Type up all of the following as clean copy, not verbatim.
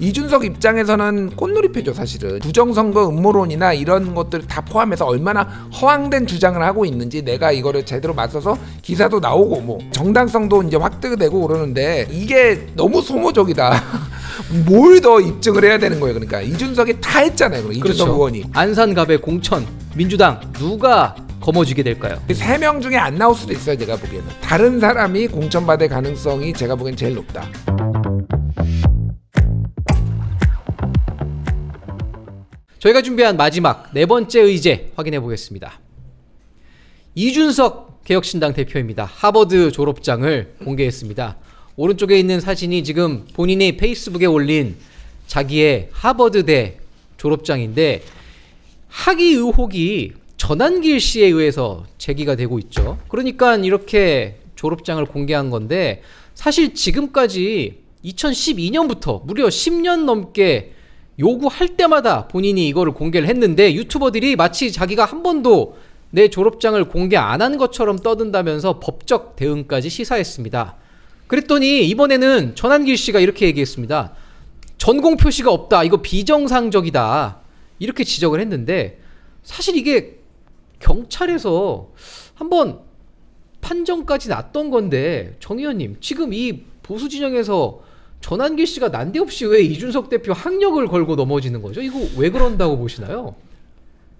이준석 입장에서는 꽃놀이패죠. 사실은 부정선거 음모론이나 이런 것들 다 포함해서 얼마나 허황된 주장을 하고 있는지 내가 이거를 제대로 맞서서 기사도 나오고 뭐 정당성도 이제 확대되고 그러는데 이게 너무 소모적이다. 뭘 더 입증을 해야 되는 거예요. 그러니까 이준석이 다 했잖아요. 이준석 그렇죠. 의원이 안산갑의 공천 민주당 누가 거머쥐게 될까요? 3명 중에 안 나올 수도 있어요. 제가 보기에는 다른 사람이 공천받을 가능성이 제가 보기엔 제일 높다. 저희가 준비한 마지막 4번째 의제 확인해 보겠습니다. 이준석 개혁신당 대표입니다. 하버드 졸업장을 공개했습니다. 오른쪽에 있는 사진이 지금 본인이 페이스북에 올린 자기의 하버드대 졸업장인데 학위 의혹이 전한길 씨에 의해서 제기가 되고 있죠. 그러니까 이렇게 졸업장을 공개한 건데 사실 지금까지 2012년부터 무려 10년 넘게 요구할 때마다 본인이 이거를 공개를 했는데 유튜버들이 마치 자기가 한 번도 내 졸업장을 공개 안 한 것처럼 떠든다면서 법적 대응까지 시사했습니다. 그랬더니 이번에는 전한길 씨가 이렇게 얘기했습니다. 전공 표시가 없다. 이거 비정상적이다. 이렇게 지적을 했는데 사실 이게 경찰에서 한번 판정까지 났던 건데 정 의원님 지금 이 보수 진영에서 전한길 씨가 난데없이 왜 이준석 대표 학력을 걸고 넘어지는 거죠? 이거 왜 그런다고 보시나요?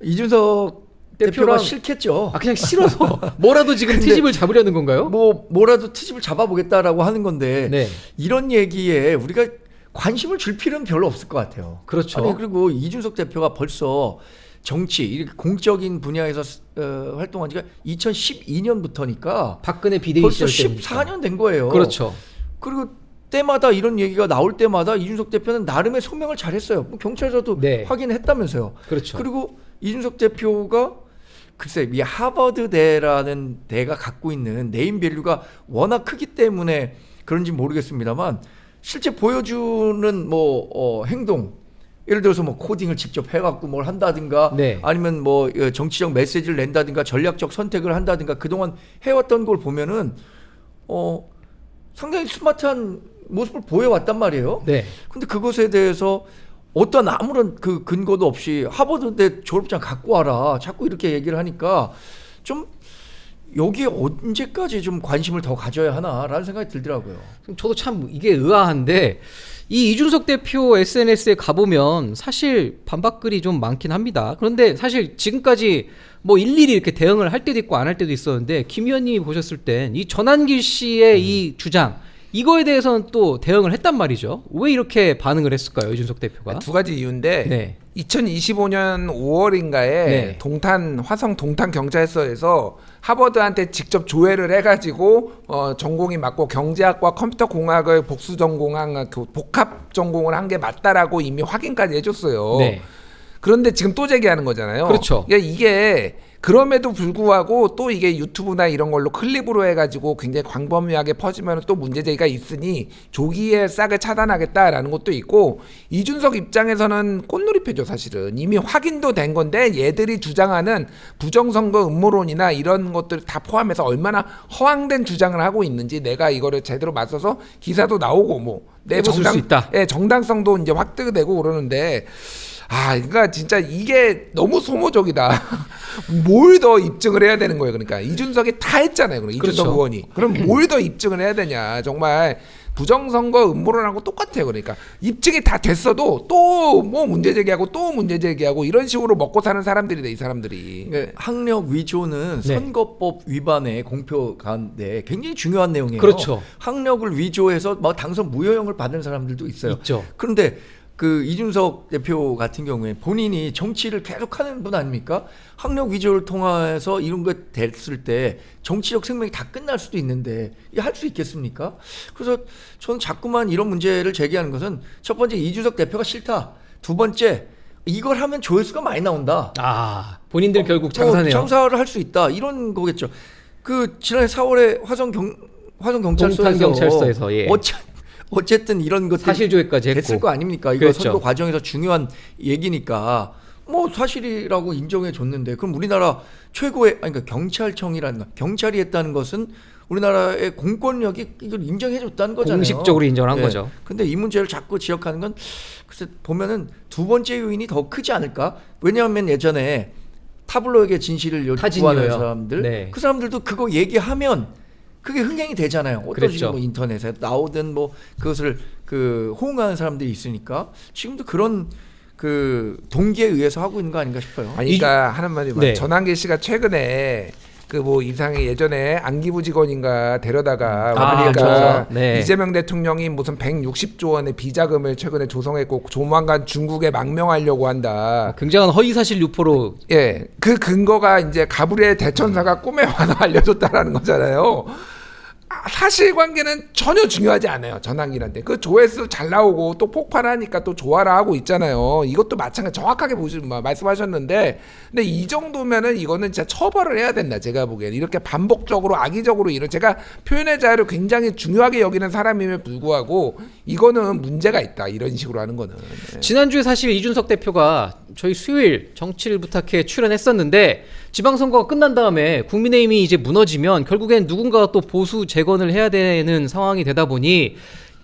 이준석 대표가 싫겠죠. 그냥 싫어서 뭐라도 지금 트집을 잡으려는 건가요? 뭐라도 트집을 잡아보겠다라고 하는 건데 네. 이런 얘기에 우리가 관심을 줄 필요는 별로 없을 것 같아요. 그렇죠. 아니, 그리고 이준석 대표가 벌써 정치 이렇게 공적인 분야에서 활동한 지가 2012년부터니까 박근혜 비대위 벌써 시절 때니까. 14년 된 거예요. 그렇죠. 그리고 때마다 이런 얘기가 나올 때마다 이준석 대표는 나름의 소명을 잘했어요. 뭐 경찰서도 네. 확인했다면서요. 그렇죠. 그리고 이준석 대표가 글쎄 이 하버드대라는 대가 갖고 있는 네임밸류가 워낙 크기 때문에 그런지 모르겠습니다만 실제 보여주는 행동 예를 들어서 뭐 코딩을 직접 해갖고 뭘 한다든가 네. 아니면 뭐 정치적 메시지를 낸다든가 전략적 선택을 한다든가 그동안 해왔던 걸 보면은 상당히 스마트한 모습을 보여왔단 말이에요. 네. 근데 그것에 대해서 어떤 아무런 그 근거도 없이 하버드대 졸업장 갖고 와라 자꾸 이렇게 얘기를 하니까 좀 여기에 언제까지 좀 관심을 더 가져야 하나라는 생각이 들더라고요. 저도 참 이게 의아한데 이 이준석 대표 SNS에 가보면 사실 반박글이 좀 많긴 합니다. 그런데 사실 지금까지 뭐 일일이 이렇게 대응을 할 때도 있고 안 할 때도 있었는데 김 의원님이 보셨을 땐 이 전한길 씨의 이 주장 이거에 대해서는 또 대응을 했단 말이죠. 왜 이렇게 반응을 했을까요, 이준석 대표가? 두 가지 이유인데 네. 2025년 5월인가에 네. 화성 동탄 경찰서에서 하버드한테 직접 조회를 해가지고 전공이 맞고 경제학과 컴퓨터공학을 복수 전공한 그 복합 전공을 한 게 맞다라고 이미 확인까지 해줬어요. 네. 그런데 지금 또 제기하는 거잖아요. 그렇죠. 그러니까 이게 그럼에도 불구하고 또 이게 유튜브나 이런 걸로 클립으로 해가지고 굉장히 광범위하게 퍼지면 또 문제 제기가 있으니 조기에 싹을 차단하겠다라는 것도 있고 이준석 입장에서는 꽃놀이패죠. 사실은 이미 확인도 된 건데 얘들이 주장하는 부정선거 음모론이나 이런 것들 다 포함해서 얼마나 허황된 주장을 하고 있는지 내가 이거를 제대로 맞서서 기사도 나오고 뭐 내 해볼 수 있다. 정당성도 이제 확대되고 그러는데 그러니까 진짜 이게 너무 소모적이다. 뭘 더 입증을 해야 되는 거예요. 그러니까 이준석이 다 했잖아요. 그럼 이준석 그렇죠. 의원이. 그럼 뭘 더 입증을 해야 되냐. 정말 부정선거 음모론하고 똑같아요. 그러니까 입증이 다 됐어도 또 뭐 문제 제기하고 또 문제 제기하고 이런 식으로 먹고 사는 사람들이다. 이 사람들이. 그러니까 학력 위조는 네. 선거법 위반의 공표 가운데 굉장히 중요한 내용이에요. 그렇죠. 학력을 위조해서 막 당선 무효형을 받은 사람들도 있어요. 있죠. 그런데 그 이준석 대표 같은 경우에 본인이 정치를 계속하는 분 아닙니까? 학력 위조를 통해서 이런 거 됐을 때 정치적 생명이 다 끝날 수도 있는데 이게 할 수 있겠습니까? 그래서 저는 자꾸만 이런 문제를 제기하는 것은 첫 번째 이준석 대표가 싫다. 두 번째 이걸 하면 조회수가 많이 나온다. 본인들 결국 장사네요. 장사를 할 수 있다. 이런 거겠죠. 그 지난해 4월에 화성 경찰서에서 동탄 경찰서에서 어쨌든 이런 것들 사실조회까지 했고 됐을 거 아닙니까? 이거 그렇죠. 선거 과정에서 중요한 얘기니까 뭐 사실이라고 인정해 줬는데 그럼 우리나라 최고의 그러니까 경찰청이라는 경찰이 했다는 것은 우리나라의 공권력이 이걸 인정해줬다는 거잖아요. 공식적으로 인정한 예. 거죠. 근데 이 문제를 자꾸 지적하는 건 글쎄 보면은 두 번째 요인이 더 크지 않을까? 왜냐하면 예전에 타블로에게 진실을 타진요요. 요구하는 사람들, 네. 그 사람들도 그거 얘기하면 그게 흥행이 되잖아요. 어떤 그랬죠. 식으로 뭐 인터넷에 나오든 뭐 그것을 그 호응하는 사람들이 있으니까 지금도 그런 그 동기에 의해서 하고 있는 거 아닌가 싶어요. 아니 그러니까 하는 말이 네. 전한길 씨가 최근에 그 뭐 이상이 예전에 안기부 직원인가 데려다가 그러니까 그렇죠. 네. 이재명 대통령이 무슨 160조 원의 비자금을 최근에 조성했고 조만간 중국에 망명하려고 한다. 굉장한 허위사실 유포로 예, 그 근거가 이제 가브리엘 대천사가 꿈에 와서 알려줬다라는 거잖아요. 사실관계는 전혀 중요하지 않아요. 전환기한테 그 조회수 잘 나오고 또 폭발하니까 또 좋아라 하고 있잖아요. 이것도 마찬가지 정확하게 말씀하셨는데, 근데 이 정도면은 이거는 진짜 처벌을 해야 된다. 제가 보기에는 이렇게 반복적으로 악의적으로 이런 제가 표현의 자유를 굉장히 중요하게 여기는 사람임에 불구하고 이거는 문제가 있다. 이런 식으로 하는 거는. 예. 지난주에 사실 이준석 대표가 저희 수요일 정치를 부탁해 출연했었는데 지방선거가 끝난 다음에 국민의힘이 이제 무너지면 결국엔 누군가가 또 보수 재건을 해야 되는 상황이 되다 보니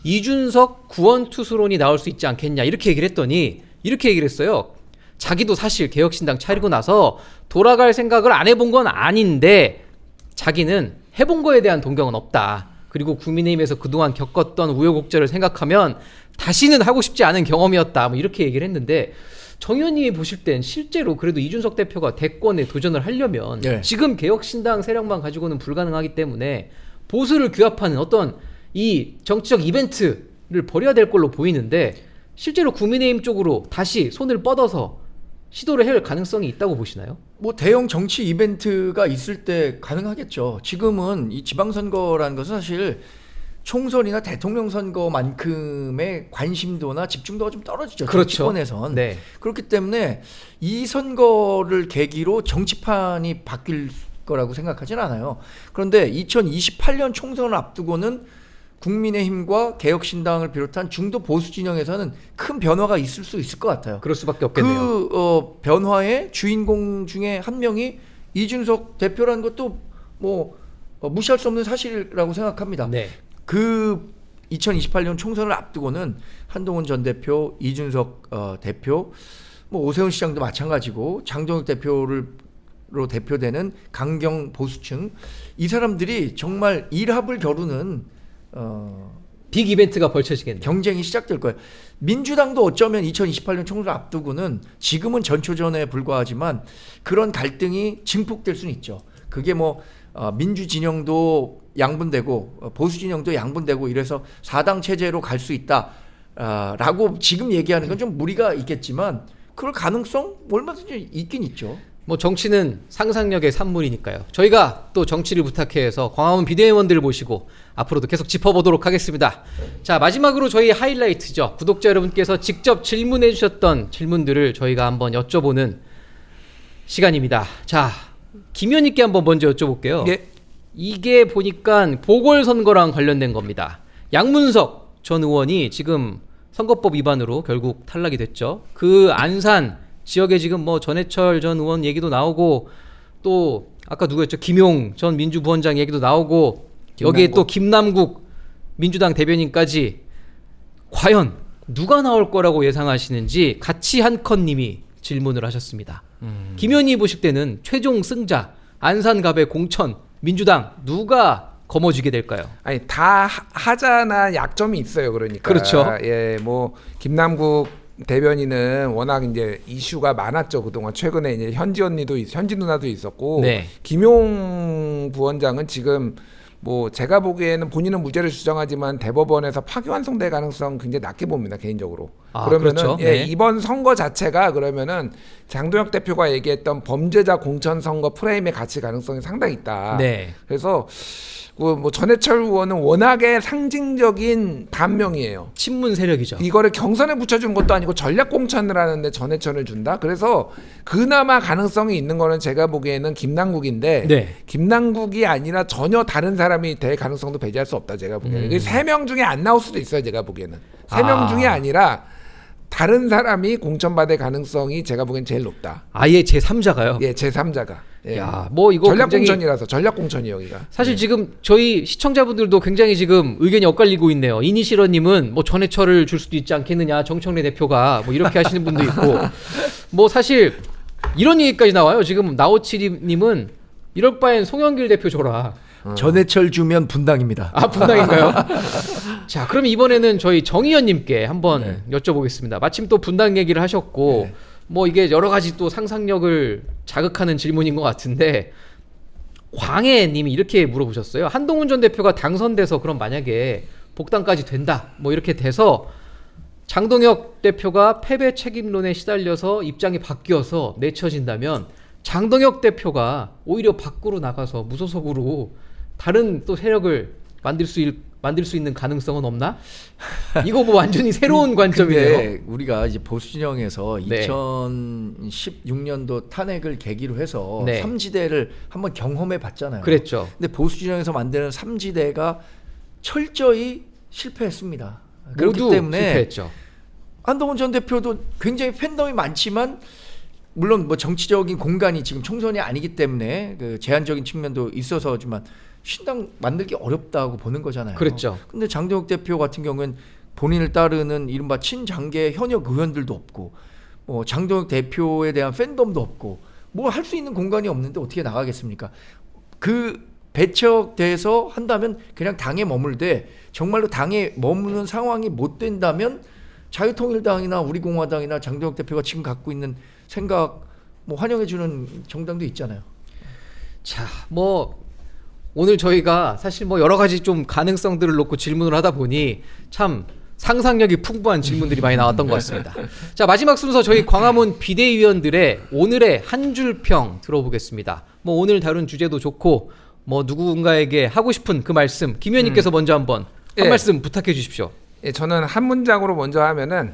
이준석 구원투수론이 나올 수 있지 않겠냐 이렇게 얘기를 했더니 이렇게 얘기를 했어요. 자기도 사실 개혁신당 차리고 나서 돌아갈 생각을 안 해본 건 아닌데 자기는 해본 거에 대한 동경은 없다. 그리고 국민의힘에서 그동안 겪었던 우여곡절을 생각하면 다시는 하고 싶지 않은 경험이었다. 뭐 이렇게 얘기를 했는데 정 의원님이 보실 땐 실제로 그래도 이준석 대표가 대권에 도전을 하려면 네. 지금 개혁신당 세력만 가지고는 불가능하기 때문에 보수를 규합하는 어떤 이 정치적 이벤트를 벌여야 될 걸로 보이는데 실제로 국민의힘 쪽으로 다시 손을 뻗어서 시도를 할 가능성이 있다고 보시나요? 뭐 대형 정치 이벤트가 있을 때 가능하겠죠. 지금은 이 지방선거라는 것은 사실 총선이나 대통령 선거만큼의 관심도나 집중도가 좀 떨어지죠. 그렇죠. 정치권에선. 네. 그렇기 때문에 이 선거를 계기로 정치판이 바뀔 거라고 생각하진 않아요. 그런데 2028년 총선을 앞두고는 국민의힘과 개혁신당을 비롯한 중도 보수 진영에서는 큰 변화가 있을 수 있을 것 같아요. 그럴 수밖에 없겠네요. 그 변화의 주인공 중에 한 명이 이준석 대표라는 것도 뭐 무시할 수 없는 사실이라고 생각합니다. 네. 그 2028년 총선을 앞두고는 한동훈 전 대표, 이준석 대표, 뭐 오세훈 시장도 마찬가지고 장동혁 대표로 대표되는 강경 보수층 이 사람들이 정말 일합을 겨루는 빅 이벤트가 벌쳐지겠네요. 경쟁이 시작될 거예요. 민주당도 어쩌면 2028년 총선을 앞두고는 지금은 전초전에 불과하지만 그런 갈등이 증폭될 수는 있죠. 그게 뭐 민주 진영도 양분되고 보수 진영도 양분되고 이래서 4당 체제로 갈 수 있다라고 지금 얘기하는 건 좀 무리가 있겠지만 그럴 가능성 얼마든지 있긴 있죠. 뭐 정치는 상상력의 산물이니까요. 저희가 또 정치를 부탁해서 광화문 비대위원들을 모시고 앞으로도 계속 짚어보도록 하겠습니다. 자, 마지막으로 저희 하이라이트죠. 구독자 여러분께서 직접 질문해 주셨던 질문들을 저희가 한번 여쭤보는 시간입니다. 자, 김 의원님께 한번 먼저 여쭤볼게요. 예. 이게 보니까 보궐선거랑 관련된 겁니다. 양문석 전 의원이 지금 선거법 위반으로 결국 탈락이 됐죠. 그 안산 지역에 지금 뭐 전해철 전 의원 얘기도 나오고 또 아까 누구였죠? 김용 전 민주부원장 얘기도 나오고 여기에 또 김남국 민주당 대변인까지 과연 누가 나올 거라고 예상하시는지 같이 한컨님이 질문을 하셨습니다. 김 의원이 보실 때는 최종 승자 안산갑의 공천 민주당 누가 거머쥐게 될까요? 아니 다 하자나 약점이 있어요. 그러니까 그렇죠. 예, 뭐 김남국 대변인은 워낙 이제 이슈가 많았죠. 그동안 최근에 이제 현지 누나도 있었고 네. 김용 부원장은 지금 뭐 제가 보기에는 본인은 무죄를 주장하지만 대법원에서 파기환송될 가능성 굉장히 낮게 봅니다. 개인적으로. 그러면은 그렇죠. 예, 네. 이번 선거 자체가 그러면은 장동혁 대표가 얘기했던 범죄자 공천 선거 프레임에 갇힐 가능성이 상당히 있다. 네. 그래서 뭐 전해철 의원은 워낙에 상징적인 단명이에요. 친문 세력이죠. 이거를 경선에 붙여준 것도 아니고 전략 공천을 하는데 전해철을 준다. 그래서 그나마 가능성이 있는 거는 제가 보기에는 김남국인데 네. 김남국이 아니라 전혀 다른 사람이 될 가능성도 배제할 수 없다. 제가 보기에는 3명 중에 안 나올 수도 있어요. 제가 보기에는 3명 중에 아니라 다른 사람이 공천받을 가능성이 제가 보기엔 제일 높다. 아예 제3자가요. 예, 제3자가. 예. 야, 뭐 이거 전략 굉장히 공천이라서 전략 공천이 여기가. 사실 지금 저희 시청자분들도 굉장히 지금 의견이 엇갈리고 있네요. 이니시러님은 뭐 전해철을 줄 수도 있지 않겠느냐, 정청래 대표가 뭐 이렇게 하시는 분도 있고, 뭐 사실 이런 얘기까지 나와요. 지금 나오치님은 이럴 바엔 송영길 대표 줘라. 전해철 주면 분당입니다. 아, 분당인가요? 자, 그럼 이번에는 저희 정의연님께 한번 네. 여쭤보겠습니다. 마침 또 분당 얘기를 하셨고, 네. 뭐 이게 여러 가지 또 상상력을 자극하는 질문인 것 같은데, 광해님이 이렇게 물어보셨어요. 한동훈 전 대표가 당선돼서 그럼 만약에 복당까지 된다, 뭐 이렇게 돼서 장동혁 대표가 패배 책임론에 시달려서 입장이 바뀌어서 내쳐진다면 장동혁 대표가 오히려 밖으로 나가서 무소속으로 다른 또 세력을 만들 수 있는 가능성은 없나? 이거 뭐 완전히 새로운 관점이네요. 근데 우리가 이제 보수 진영에서 네. 2016년도 탄핵을 계기로 해서 네. 삼지대를 한번 경험해 봤잖아요. 그랬죠. 근데 보수 진영에서 만드는 삼지대가 철저히 실패했습니다. 그렇기 모두 때문에 실패했죠. 한동훈 전 대표도 굉장히 팬덤이 많지만 물론 뭐 정치적인 공간이 지금 총선이 아니기 때문에 그 제한적인 측면도 있어서지만 신당 만들기 어렵다고 보는 거잖아요. 그랬죠. 근데 장동혁 대표 같은 경우는 본인을 따르는 이른바 친장계 현역 의원들도 없고 뭐 장동혁 대표에 대한 팬덤도 없고 뭐 할 수 있는 공간이 없는데 어떻게 나가겠습니까? 그 배척돼서 한다면 그냥 당에 머물되 정말로 당에 머무는 상황이 못 된다면 자유통일당이나 우리공화당이나 장동혁 대표가 지금 갖고 있는 생각 뭐 환영해주는 정당도 있잖아요. 자, 뭐 오늘 저희가 사실 뭐 여러 가지 좀 가능성들을 놓고 질문을 하다 보니 참 상상력이 풍부한 질문들이 많이 나왔던 것 같습니다. 자, 마지막 순서 저희 광화문 비대위원들의 오늘의 한 줄 평 들어보겠습니다. 뭐 오늘 다룬 주제도 좋고 뭐 누군가에게 하고 싶은 그 말씀 김 의원님께서 먼저 한번 한 예. 말씀 부탁해 주십시오. 예, 저는 한 문장으로 먼저 하면은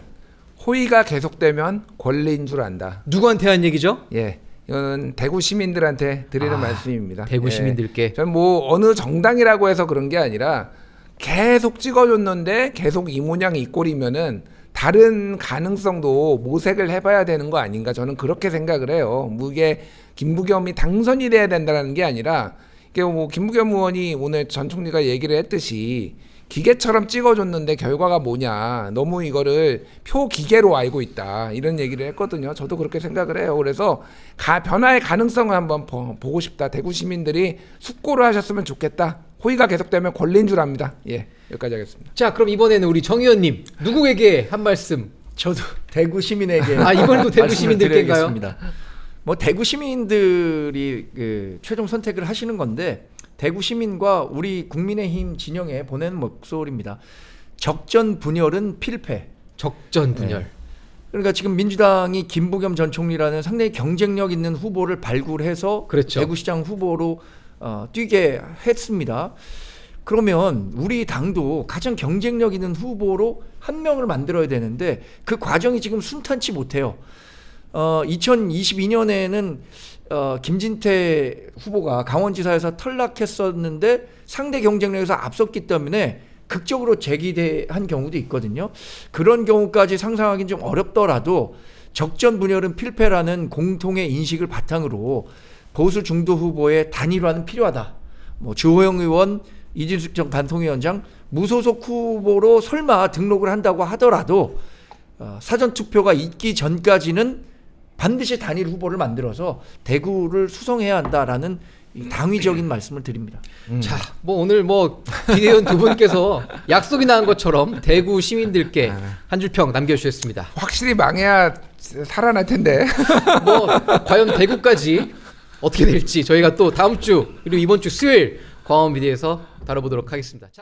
호의가 계속되면 권리인 줄 안다. 누구한테 한 얘기죠? 예, 이거는 대구 시민들한테 드리는 말씀입니다. 대구 예. 시민들께. 저는 뭐 어느 정당이라고 해서 그런 게 아니라 계속 찍어줬는데 계속 이 모양 이 꼴이면은 다른 가능성도 모색을 해봐야 되는 거 아닌가, 저는 그렇게 생각을 해요. 뭐 이게 김부겸이 당선이 돼야 된다는 게 아니라 이게 뭐 김부겸 의원이 오늘 전 총리가 얘기를 했듯이 기계처럼 찍어줬는데 결과가 뭐냐, 너무 이거를 표 기계로 알고 있다, 이런 얘기를 했거든요. 저도 그렇게 생각을 해요. 그래서 변화의 가능성을 한번 보고 싶다. 대구 시민들이 숙고를 하셨으면 좋겠다. 호의가 계속되면 권리인 줄 압니다. 예, 여기까지 하겠습니다. 자, 그럼 이번에는 우리 정 의원님 누구에게 한 말씀? 저도 대구 시민에게 아, 이번도 대구 말씀을 시민들께인가요? 드리겠습니다. 뭐 대구 시민들이 그 최종 선택을 하시는 건데 대구 시민과 우리 국민의힘 진영에 보내는 목소리입니다. 적전 분열은 필패. 적전 분열. 네. 그러니까 지금 민주당이 김부겸 전 총리라는 상당히 경쟁력 있는 후보를 발굴해서 그렇죠. 대구시장 후보로 뛰게 했습니다. 그러면 우리 당도 가장 경쟁력 있는 후보로 한 명을 만들어야 되는데 그 과정이 지금 순탄치 못해요. 2022년에는 김진태 후보가 강원지사에서 탈락했었는데 상대 경쟁력에서 앞섰기 때문에 극적으로 제기한 경우도 있거든요. 그런 경우까지 상상하기는 좀 어렵더라도 적전 분열은 필패라는 공통의 인식을 바탕으로 보수 중도 후보의 단일화는 필요하다. 뭐 주호영 의원, 이진숙 전 단통위원장 무소속 후보로 설마 등록을 한다고 하더라도 사전 투표가 있기 전까지는 반드시 단일 후보를 만들어서 대구를 수성해야 한다라는 이 당위적인 말씀을 드립니다. 자, 뭐 오늘 뭐 비대위원 두 분께서 약속이 나은 것처럼 대구 시민들께 한 줄 평 남겨주셨습니다. 확실히 망해야 살아날 텐데. 뭐 과연 대구까지 어떻게 될지 저희가 또 다음 주 그리고 이번 주 수요일 광화문 비대위에서 다뤄보도록 하겠습니다.